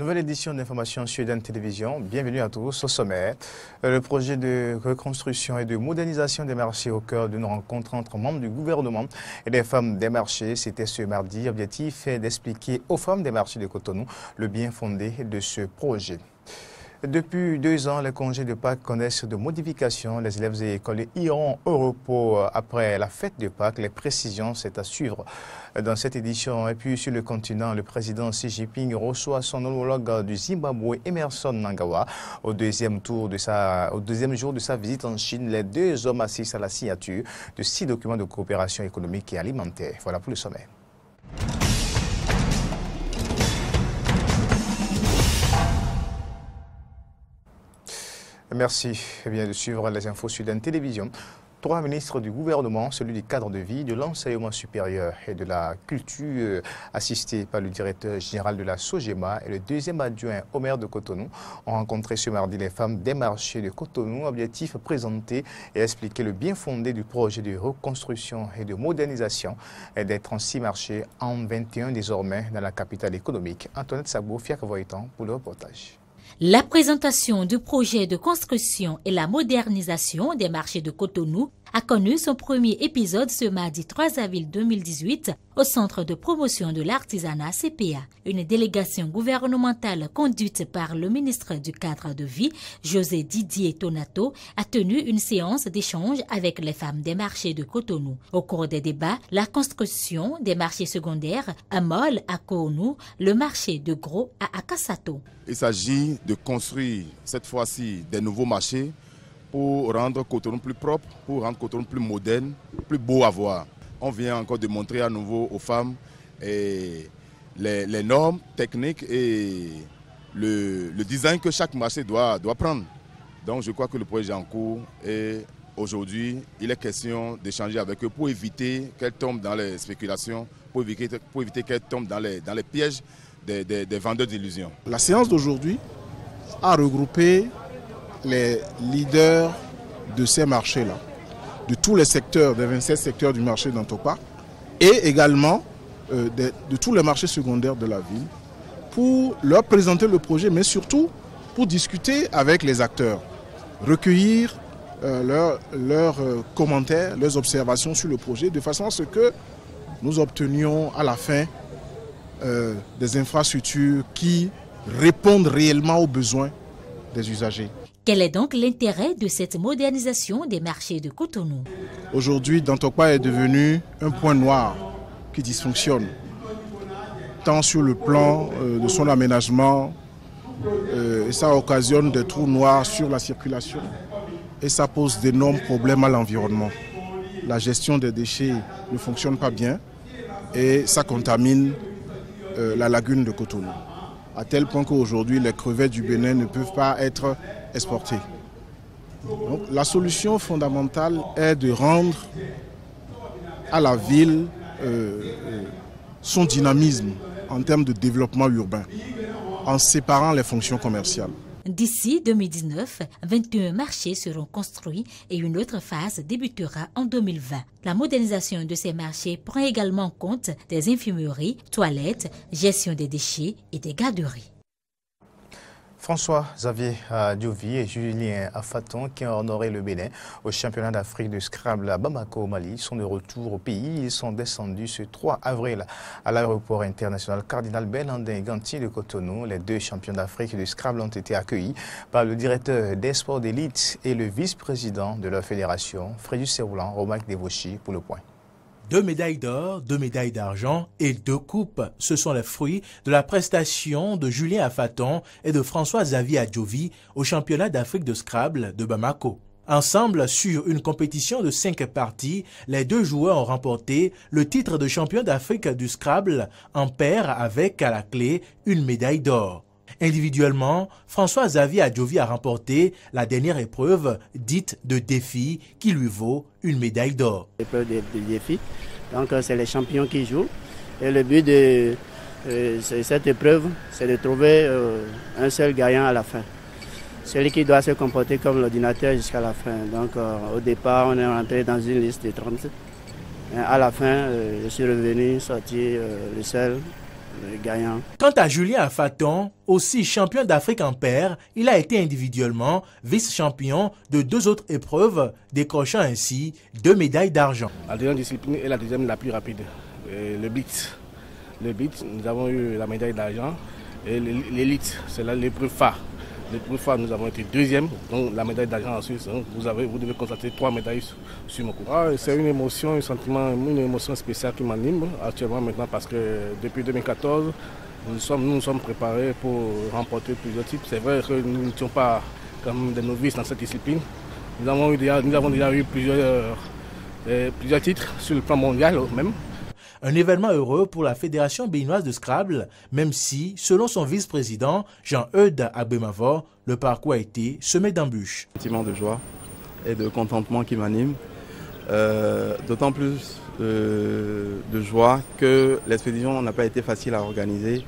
Nouvelle édition d'information Sud Télévision. Bienvenue à tous au sommaire. Le projet de reconstruction et de modernisation des marchés au cœur d'une rencontre entre membres du gouvernement et des femmes des marchés. C'était ce mardi. L'objectif est d'expliquer aux femmes des marchés de Cotonou le bien fondé de ce projet. Depuis 2 ans, les congés de Pâques connaissent de modifications. Les élèves et écoles iront au repos après la fête de Pâques. Les précisions, c'est à suivre dans cette édition. Et puis sur le continent, le président Xi Jinping reçoit son homologue du Zimbabwe, Emmerson Mnangagwa, au deuxième jour de sa visite en Chine. Les 2 hommes assistent à la signature de 6 documents de coopération économique et alimentaire. Voilà pour le sommet. Merci de suivre les infos Sud Télévision. 3 ministres du gouvernement, celui du cadre de vie, de l'enseignement supérieur et de la culture, assistés par le directeur général de la SOGEMA et le 2e adjoint au maire de Cotonou, ont rencontré ce mardi les femmes des marchés de Cotonou. Objectif présenter et expliquer le bien fondé du projet de reconstruction et de modernisation des 36 marchés en 21 désormais dans la capitale économique. Antoinette Sabo, Fiak Voitan pour le reportage. La présentation du projet de construction et la modernisation des marchés de Cotonou a connu son premier épisode ce mardi 3 avril 2018 au Centre de promotion de l'artisanat CPA. Une délégation gouvernementale conduite par le ministre du cadre de vie, José Didier Tonato, a tenu une séance d'échange avec les femmes des marchés de Cotonou. Au cours des débats, la construction des marchés secondaires à Mol à Koonou, le marché de Gros à Akasato. Il s'agit de construire cette fois-ci des nouveaux marchés pour rendre Cotonou plus propre, pour rendre Cotonou plus moderne, plus beau à voir. On vient encore de montrer à nouveau aux femmes les normes techniques et le design que chaque marché doit prendre. Donc je crois que le projet est en cours et aujourd'hui il est question d'échanger avec eux pour éviter qu'elles tombent dans les spéculations, pour éviter qu'elles tombent dans les pièges des vendeurs d'illusions. La séance d'aujourd'hui a regroupé les leaders de ces marchés-là, de tous les secteurs, des 27 secteurs du marché d'Antopa, et également de tous les marchés secondaires de la ville, pour leur présenter le projet, mais surtout pour discuter avec les acteurs, recueillir leurs commentaires, leurs observations sur le projet, de façon à ce que nous obtenions à la fin des infrastructures qui répondent réellement aux besoins des usagers. Quel est donc l'intérêt de cette modernisation des marchés de Cotonou? Aujourd'hui, Dantopa est devenu un point noir qui dysfonctionne, tant sur le plan de son aménagement, et ça occasionne des trous noirs sur la circulation, et ça pose d'énormes problèmes à l'environnement. La gestion des déchets ne fonctionne pas bien, et ça contamine la lagune de Cotonou, à tel point qu'aujourd'hui les crevettes du Bénin ne peuvent pas être exportées. Donc, la solution fondamentale est de rendre à la ville son dynamisme en termes de développement urbain, en séparant les fonctions commerciales. D'ici 2019, 21 marchés seront construits et une autre phase débutera en 2020. La modernisation de ces marchés prend également en compte des infirmeries, toilettes, gestion des déchets et des garderies. François-Xavier Diovi et Julien Afaton, qui ont honoré le Bénin au championnat d'Afrique de Scrabble à Bamako au Mali, sont de retour au pays. Ils sont descendus ce 3 avril à l'aéroport international Cardinal Bellandin Ganti de Cotonou. Les 2 champions d'Afrique de Scrabble ont été accueillis par le directeur des sports d'élite et le vice-président de leur fédération, Frédéric Serroulan, Romac Devauchy, pour le point. 2 médailles d'or, 2 médailles d'argent et 2 coupes. Ce sont les fruits de la prestation de Julien Afaton et de François-Xavier Adjovi au championnat d'Afrique de Scrabble de Bamako. Ensemble, sur une compétition de 5 parties, les 2 joueurs ont remporté le titre de champion d'Afrique du Scrabble en paire avec à la clé une médaille d'or. Individuellement, François-Xavier Adjovi a remporté la dernière épreuve dite de défi qui lui vaut une médaille d'or. L'épreuve de défi, donc c'est les champions qui jouent et le but de cette épreuve c'est de trouver un seul gagnant à la fin. Celui qui doit se comporter comme l'ordinateur jusqu'à la fin. Donc au départ on est rentré dans une liste de 30. À la fin je suis revenu sortir le seul gagnant. Quant à Julien Afaton, aussi champion d'Afrique en paire, il a été individuellement vice-champion de 2 autres épreuves, décrochant ainsi 2 médailles d'argent. La deuxième discipline est la deuxième la plus rapide, le blitz. Le blitz, nous avons eu la médaille d'argent et l'élite, c'est l'épreuve phare. L'épreuve phare, nous avons été 2e, donc la médaille d'argent ensuite. Vous devez constater 3 médailles sur mon coup. C'est une émotion, un sentiment, une émotion spéciale qui m'anime actuellement maintenant parce que depuis 2014, nous nous sommes préparés pour remporter plusieurs titres. C'est vrai que nous n'étions pas comme des novices dans cette discipline. Nous avons déjà eu plusieurs titres sur le plan mondial même. Un événement heureux pour la Fédération béninoise de Scrabble, même si, selon son vice-président, Jean-Eudes Agbemavor, le parcours a été semé d'embûches. Un sentiment de joie et de contentement qui m'anime, d'autant plus de joie que l'expédition n'a pas été facile à organiser.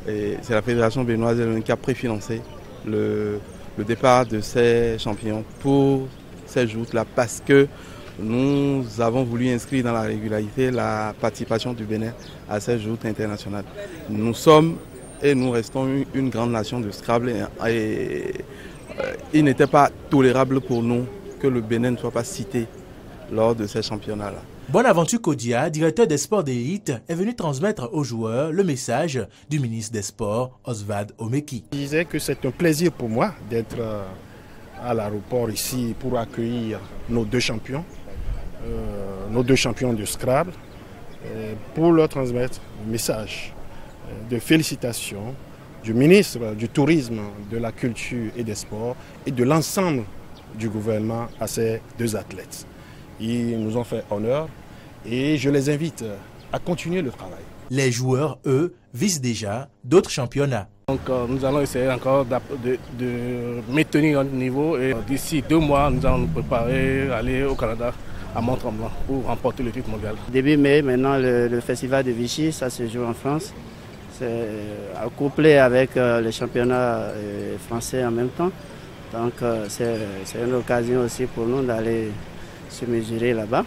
C'est la Fédération béninoise qui a préfinancé le départ de ces champions pour ces joutes-là parce que nous avons voulu inscrire dans la régularité la participation du Bénin à ces joutes internationales. Nous sommes et nous restons une grande nation de Scrabble et il n'était pas tolérable pour nous que le Bénin ne soit pas cité lors de ces championnats-là. Bonaventure Kodia, directeur des sports d'élite, est venu transmettre aux joueurs le message du ministre des Sports, Oswald Omeki. Je disais que c'est un plaisir pour moi d'être à l'aéroport ici pour accueillir nos 2 champions. Nos 2 champions de Scrabble pour leur transmettre un message de félicitations du ministre du Tourisme, de la Culture et des Sports et de l'ensemble du gouvernement à ces 2 athlètes. Ils nous ont fait honneur et je les invite à continuer le travail. Les joueurs, eux, visent déjà d'autres championnats. Donc nous allons essayer encore de maintenir notre niveau et d'ici 2 mois, nous allons nous préparer à aller au Canada à Mont-Tremblant pour remporter le titre mondial. Début mai, maintenant, le festival de Vichy, ça se joue en France. C'est couplé avec le championnat français en même temps. Donc c'est une occasion aussi pour nous d'aller se mesurer là-bas.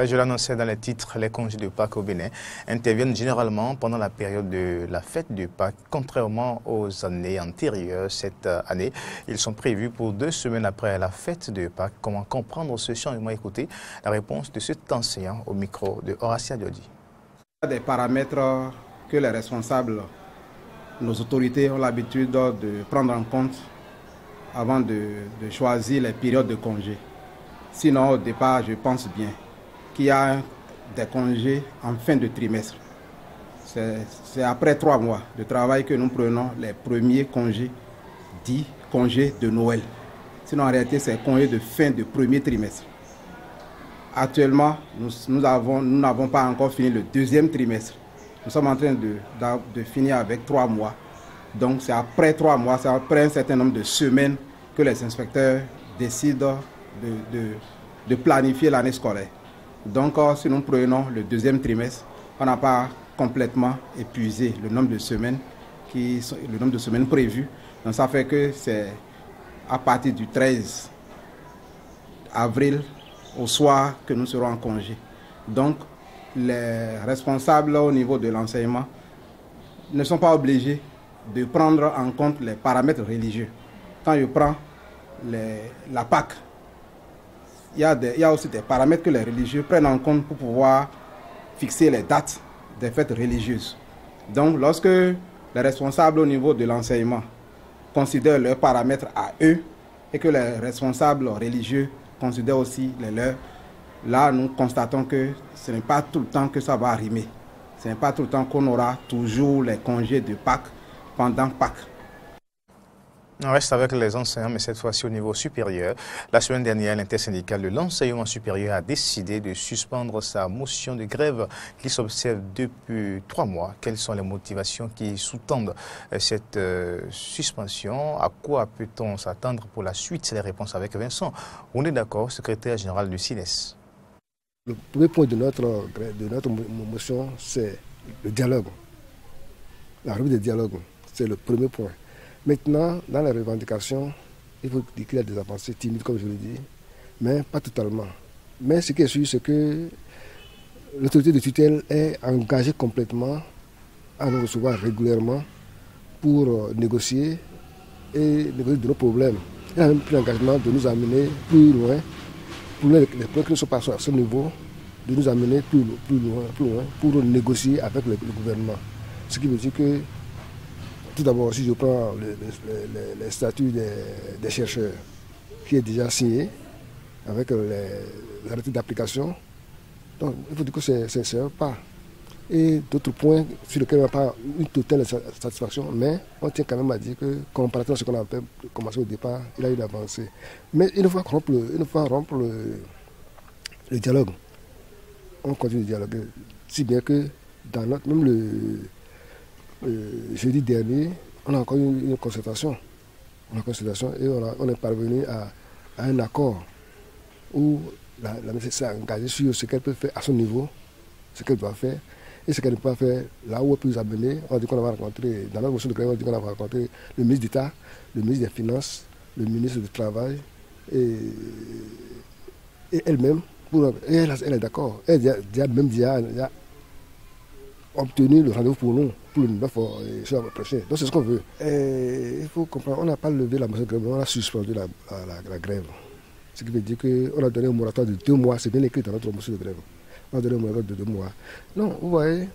Je l'annonçais dans les titres, les congés de Pâques au Bénin interviennent généralement pendant la période de la fête de Pâques. Contrairement aux années antérieures, cette année, ils sont prévus pour 2 semaines après la fête de Pâques. Comment comprendre ce changement? Écoutez la réponse de cet enseignant au micro de Horacia Diodi. Il y a des paramètres que les responsables, nos autorités ont l'habitude de prendre en compte avant de choisir les périodes de congés. Sinon, au départ, je pense bien qu'il y a des congés en fin de trimestre. C'est après 3 mois de travail que nous prenons les premiers congés, dits congés de Noël. Sinon, en réalité, c'est congés de fin de premier trimestre. Actuellement, nous n'avons pas encore fini le 2e trimestre. Nous sommes en train de finir avec 3 mois. Donc, c'est après 3 mois, c'est après un certain nombre de semaines que les inspecteurs décident de planifier l'année scolaire. Donc, si nous prenons le 2e trimestre, on n'a pas complètement épuisé le nombre de semaines prévues. Donc, ça fait que c'est à partir du 13 avril au soir que nous serons en congé. Donc, les responsables au niveau de l'enseignement ne sont pas obligés de prendre en compte les paramètres religieux. Quand je prends la Pâque, il y a aussi des paramètres que les religieux prennent en compte pour pouvoir fixer les dates des fêtes religieuses. Donc, lorsque les responsables au niveau de l'enseignement considèrent leurs paramètres à eux et que les responsables religieux considèrent aussi les leurs, là, nous constatons que ce n'est pas tout le temps que ça va arriver. Ce n'est pas tout le temps qu'on aura toujours les congés de Pâques pendant Pâques. On reste avec les enseignants, mais cette fois-ci au niveau supérieur. La semaine dernière, l'intersyndicale de l'enseignement supérieur a décidé de suspendre sa motion de grève qui s'observe depuis 3 mois. Quelles sont les motivations qui sous-tendent cette suspension? À quoi peut-on s'attendre pour la suite? C'est les réponses avec Vincent. On est d'accord, secrétaire général du CINES. Le premier point de notre motion, c'est le dialogue. La revue de dialogue, c'est le premier point. Maintenant, dans les revendications, il faut dire qu'il y a des avancées timides, comme je l'ai dit, mais pas totalement. Mais ce qui est sûr, c'est que l'autorité de tutelle est engagée complètement à nous recevoir régulièrement pour négocier et négocier de nos problèmes. Il a même pris l'engagement de nous amener plus loin, pour les points qui ne sont pas à ce niveau, de nous amener plus loin pour négocier avec le gouvernement. Ce qui veut dire que, tout d'abord, si je prends le statut des chercheurs, qui est déjà signé avec l'arrêté d'application, donc il faut dire que c'est un pas. Et d'autres points sur lesquels on n'a pas une totale satisfaction, mais on tient quand même à dire que, comparativement à ce qu'on a commencé au départ, il a eu une avancée. Mais une fois rompre le dialogue, on continue de dialoguer, si bien que dans notre, même le jeudi dernier, on a encore eu une concertation. Et on est parvenu à un accord où la ministre s'est engagée sur ce qu'elle peut faire à son niveau, ce qu'elle doit faire. Et ce qu'elle ne peut pas faire, là où elle peut nous amener, on a dit qu'on va rencontrer, dans notre motion de grève, on a dit qu'on va rencontrer le ministre d'État, le ministre des Finances, le ministre du Travail et elle-même. Et elle est d'accord. Elle a même déjà obtenu le rendez-vous pour nous, pour le 9 juin prochain. Donc c'est ce qu'on veut. Et il faut comprendre, on n'a pas levé la motion de grève, on a suspendu la grève. Ce qui veut dire qu'on a donné un moratoire de 2 mois, c'est bien écrit dans notre motion de grève. On a donné un moratoire de 2 mois. Non, vous voyez,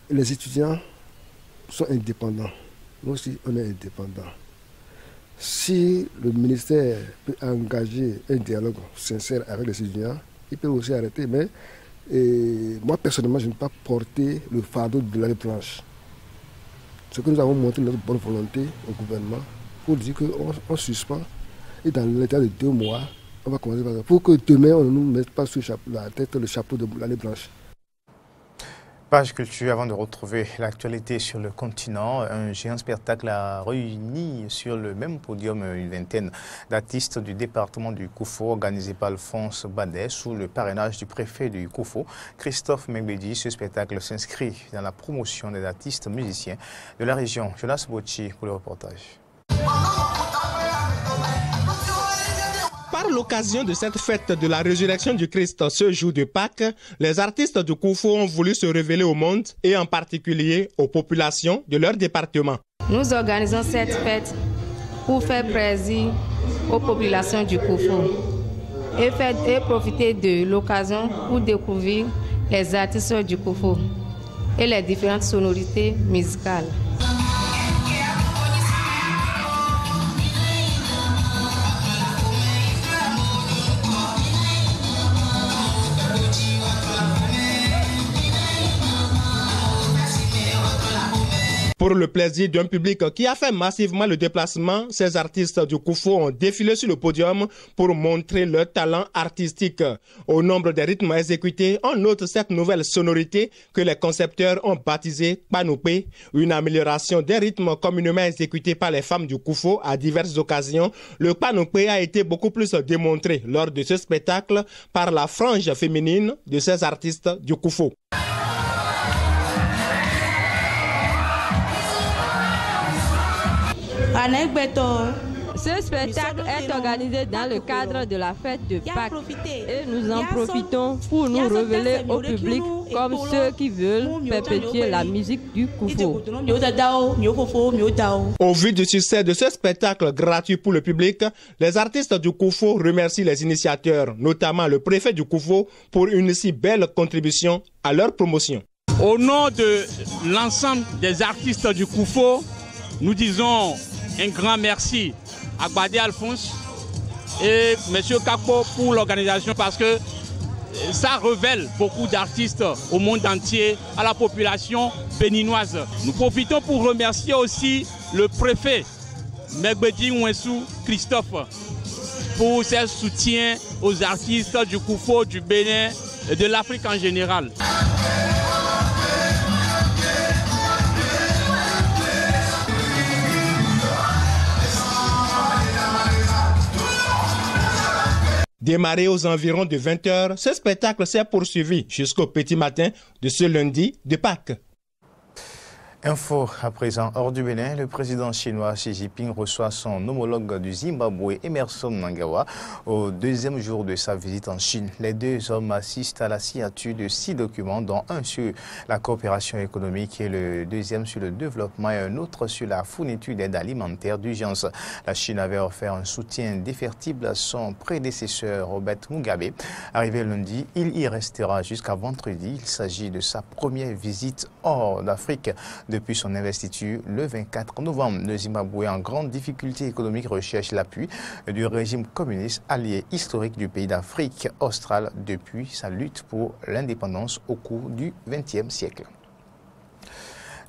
les étudiants sont indépendants. Nous aussi, on est indépendants. Si le ministère peut engager un dialogue sincère avec les étudiants, il peut aussi arrêter. Mais moi, personnellement, je ne vais pas porter le fardeau de l'année blanche. Ce que nous avons montré notre bonne volonté au gouvernement pour dire qu'on suspend. Et dans l'état de 2 mois, on va commencer par ça. Pour que demain, on ne nous mette pas sur la tête le chapeau de l'année blanche. Page culture, avant de retrouver l'actualité sur le continent, un géant spectacle a réuni sur le même podium une vingtaine d'artistes du département du Koufo, organisé par Alphonse Badet sous le parrainage du préfet du Koufo, Christophe Mengbedi. Ce spectacle s'inscrit dans la promotion des artistes musiciens de la région. Jonas Bochi pour le reportage. Par l'occasion de cette fête de la résurrection du Christ ce jour de Pâques, les artistes du Koufo ont voulu se révéler au monde et en particulier aux populations de leur département. Nous organisons cette fête pour faire plaisir aux populations du Koufo et profiter de l'occasion pour découvrir les artistes du Koufo et les différentes sonorités musicales. Pour le plaisir d'un public qui a fait massivement le déplacement, ces artistes du Koufo ont défilé sur le podium pour montrer leur talent artistique. Au nombre des rythmes exécutés, on note cette nouvelle sonorité que les concepteurs ont baptisée Kpanoupé, une amélioration des rythmes communément exécutés par les femmes du Koufo à diverses occasions. Le Kpanoupé a été beaucoup plus démontré lors de ce spectacle par la frange féminine de ces artistes du Koufo. Ce spectacle est organisé dans le cadre de la fête de Pâques et nous en profitons pour nous révéler au public comme ceux qui veulent perpétuer la musique du Koufo. Au vu du succès de ce spectacle gratuit pour le public, les artistes du Koufo remercient les initiateurs, notamment le préfet du Koufo, pour une si belle contribution à leur promotion. Au nom de l'ensemble des artistes du Koufo, nous disons un grand merci à Badet Alphonse et M. Kakpo pour l'organisation parce que ça révèle beaucoup d'artistes au monde entier, à la population béninoise. Nous profitons pour remercier aussi le préfet Mengbedi Nwensou Christophe pour ses soutiens aux artistes du Koufo, du Bénin et de l'Afrique en général. Démarré aux environs de 20h, ce spectacle s'est poursuivi jusqu'au petit matin de ce lundi de Pâques. Info à présent hors du Bénin, le président chinois Xi Jinping reçoit son homologue du Zimbabwe, Emmerson Mnangagwa, au deuxième jour de sa visite en Chine. Les deux hommes assistent à la signature de 6 documents, dont un sur la coopération économique et le deuxième sur le développement et un autre sur la fourniture d'aide alimentaire d'urgence. La Chine avait offert un soutien indéfectible à son prédécesseur Robert Mugabe. Arrivé lundi, il y restera jusqu'à vendredi. Il s'agit de sa première visite hors d'Afrique depuis son investiture le 24 novembre. Le Zimbabwe, en grande difficulté économique, recherche l'appui du régime communiste allié historique du pays d'Afrique australe depuis sa lutte pour l'indépendance au cours du XXe siècle.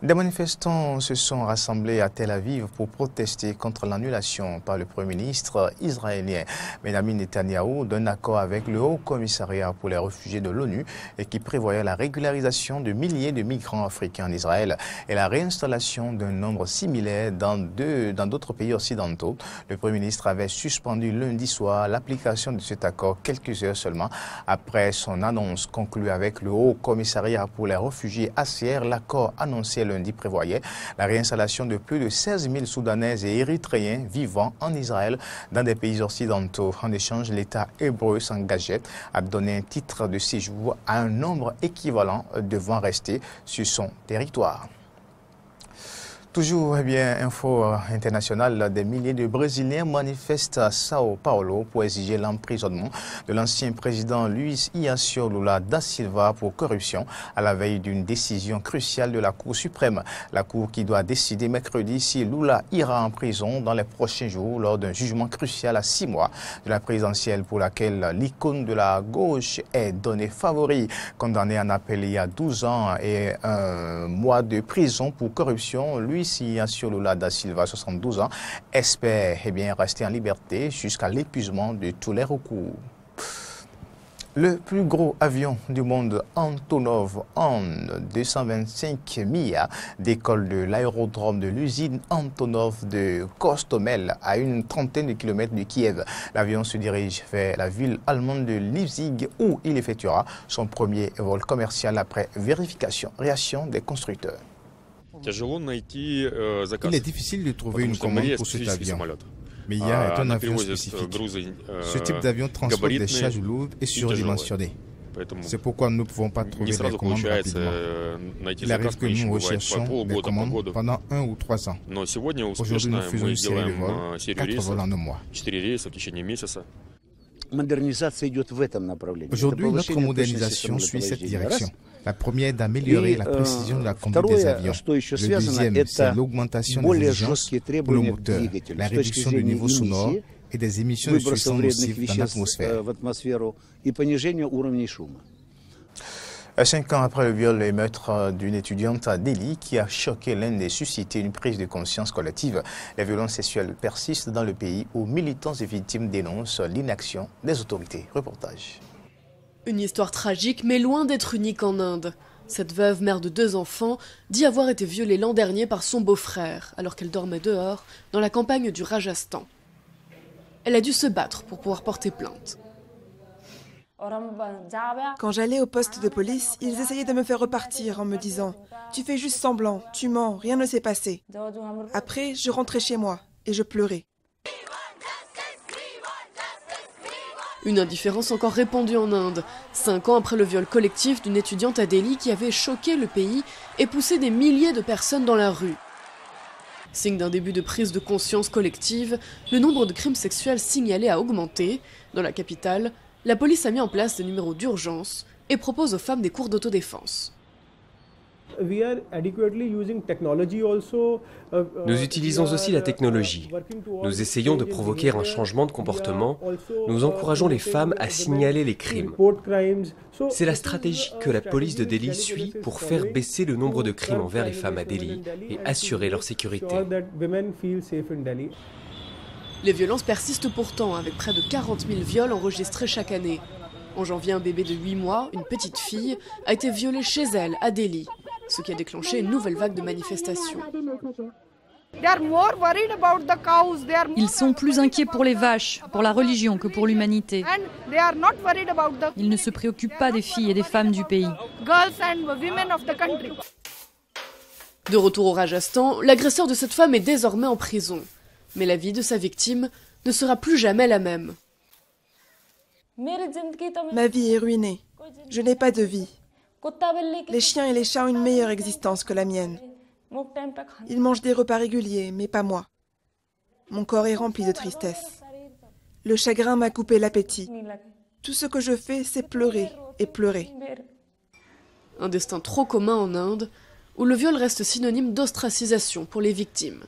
Des manifestants se sont rassemblés à Tel Aviv pour protester contre l'annulation par le Premier ministre israélien Benjamin Netanyahou d'un accord avec le Haut Commissariat pour les réfugiés de l'ONU et qui prévoyait la régularisation de milliers de migrants africains en Israël et la réinstallation d'un nombre similaire dans d'autres pays occidentaux. Le Premier ministre avait suspendu lundi soir l'application de cet accord quelques heures seulement après son annonce conclue avec le Haut Commissariat pour les réfugiés HCR. L'accord annoncé lundi prévoyait la réinstallation de plus de 16 000 Soudanais et Érythréens vivant en Israël dans des pays occidentaux. En échange, l'État hébreu s'engageait à donner un titre de séjour à un nombre équivalent devant rester sur son territoire. Toujours info internationale, des milliers de Brésiliens manifestent à Sao Paulo pour exiger l'emprisonnement de l'ancien président Luiz Inácio Lula da Silva pour corruption à la veille d'une décision cruciale de la Cour suprême. La Cour qui doit décider mercredi si Lula ira en prison dans les prochains jours lors d'un jugement crucial à 6 mois de la présidentielle pour laquelle l'icône de la gauche est donné favori. Condamné en appel il y a 12 ans et 1 mois de prison pour corruption, Luiz Inácio Lula da Silva, 72 ans, espère rester en liberté jusqu'à l'épuisement de tous les recours. Le plus gros avion du monde, Antonov An-225 Mia, décolle de l'aérodrome de l'usine Antonov de Kostomel à une trentaine de kilomètres de Kiev. L'avion se dirige vers la ville allemande de Leipzig où il effectuera son premier vol commercial après vérification. Réaction des constructeurs. Il est difficile de trouver une commande pour cet avion. Mia est un avion spécifique. Ce type d'avion transporte des charges lourdes et surdimensionnées. C'est pourquoi nous ne pouvons pas trouver des commandes rapidement. Il arrive que nous recherchons des commandes pendant 1 ou 3 ans. Aujourd'hui, nous faisons une série de vols, 4 vols en un mois. Aujourd'hui, notre modernisation suit cette direction. La première est d'améliorer la précision de la conduite des avions. Le deuxième, c'est l'augmentation des exigences pour le moteur, la réduction du niveau sonore et des émissions de substances nocives dans l'atmosphère. 5 ans après le viol et meurtre d'une étudiante à Delhi qui a choqué l'Inde et suscité une prise de conscience collective, les violences sexuelles persistent dans le pays où militants et victimes dénoncent l'inaction des autorités. Reportage. Une histoire tragique mais loin d'être unique en Inde. Cette veuve, mère de 2 enfants, dit avoir été violée l'an dernier par son beau-frère alors qu'elle dormait dehors dans la campagne du Rajasthan. Elle a dû se battre pour pouvoir porter plainte. Quand j'allais au poste de police, ils essayaient de me faire repartir en me disant « Tu fais juste semblant, tu mens, rien ne s'est passé ». Après, je rentrais chez moi et je pleurais. Une indifférence encore répandue en Inde, 5 ans après le viol collectif d'une étudiante à Delhi qui avait choqué le pays et poussé des milliers de personnes dans la rue. Signe d'un début de prise de conscience collective, le nombre de crimes sexuels signalés a augmenté. Dans la capitale, la police a mis en place des numéros d'urgence et propose aux femmes des cours d'autodéfense. Nous utilisons aussi la technologie. Nous essayons de provoquer un changement de comportement. Nous encourageons les femmes à signaler les crimes. C'est la stratégie que la police de Delhi suit pour faire baisser le nombre de crimes envers les femmes à Delhi et assurer leur sécurité. Les violences persistent pourtant, avec près de 40 000 viols enregistrés chaque année. En janvier, un bébé de 8 mois, une petite fille, a été violé chez elle, à Delhi, ce qui a déclenché une nouvelle vague de manifestations. Ils sont plus inquiets pour les vaches, pour la religion que pour l'humanité. Ils ne se préoccupent pas des filles et des femmes du pays. De retour au Rajasthan, l'agresseur de cette femme est désormais en prison. Mais la vie de sa victime ne sera plus jamais la même. Ma vie est ruinée. Je n'ai pas de vie. Les chiens et les chats ont une meilleure existence que la mienne. Ils mangent des repas réguliers, mais pas moi. Mon corps est rempli de tristesse. Le chagrin m'a coupé l'appétit. Tout ce que je fais, c'est pleurer et pleurer. Un destin trop commun en Inde, où le viol reste synonyme d'ostracisation pour les victimes.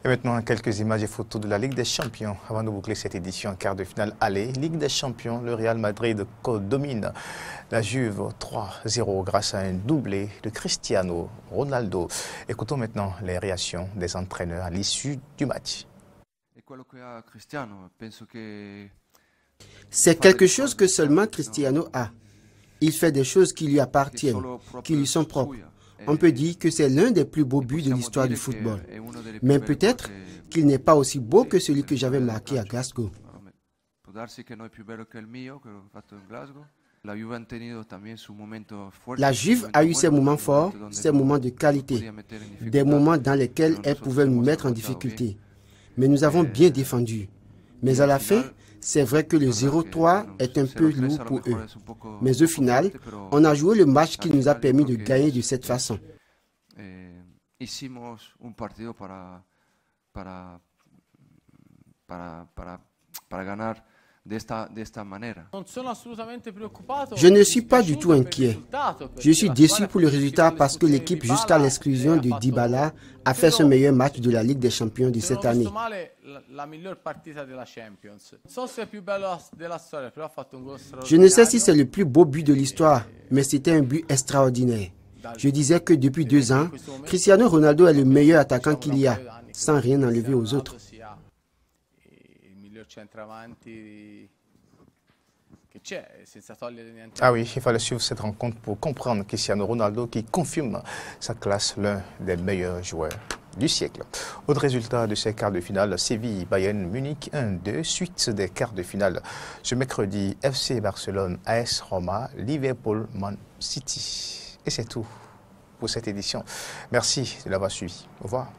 Et maintenant, quelques images et photos de la Ligue des Champions. Avant de boucler cette édition en quart de finale aller, Ligue des Champions, le Real Madrid domine la Juve 3-0 grâce à un doublé de Cristiano Ronaldo. Écoutons maintenant les réactions des entraîneurs à l'issue du match. C'est quelque chose que seulement Cristiano a. Il fait des choses qui lui appartiennent, qui lui sont propres. On peut dire que c'est l'un des plus beaux buts de l'histoire du football. Mais peut-être qu'il n'est pas aussi beau que celui que j'avais marqué à Glasgow. La Juve a eu ses moments forts, ses moments de qualité, des moments dans lesquels elle pouvait nous mettre en difficulté. Mais nous avons bien défendu. Mais à la fin, c'est vrai que le 0-3 est un peu lourd pour eux. Mais au final, on a joué le match qui nous a permis de gagner de cette façon. Je ne suis pas du tout inquiet. Je suis déçu pour le résultat parce que l'équipe, jusqu'à l'exclusion de Dybala, a fait son meilleur match de la Ligue des Champions de cette année. Je ne sais si c'est le plus beau but de l'histoire, mais c'était un but extraordinaire. Je disais que depuis 2 ans, Cristiano Ronaldo est le meilleur attaquant qu'il y a, sans rien enlever aux autres. Ah oui, il fallait suivre cette rencontre pour comprendre Cristiano Ronaldo qui confirme sa classe, l'un des meilleurs joueurs du siècle. Autre résultat de ces quarts de finale, Séville, Bayern, Munich 1-2, suite des quarts de finale. Ce mercredi, FC Barcelone, AS Roma, Liverpool, Man City. Et c'est tout pour cette édition. Merci de l'avoir suivi. Au revoir.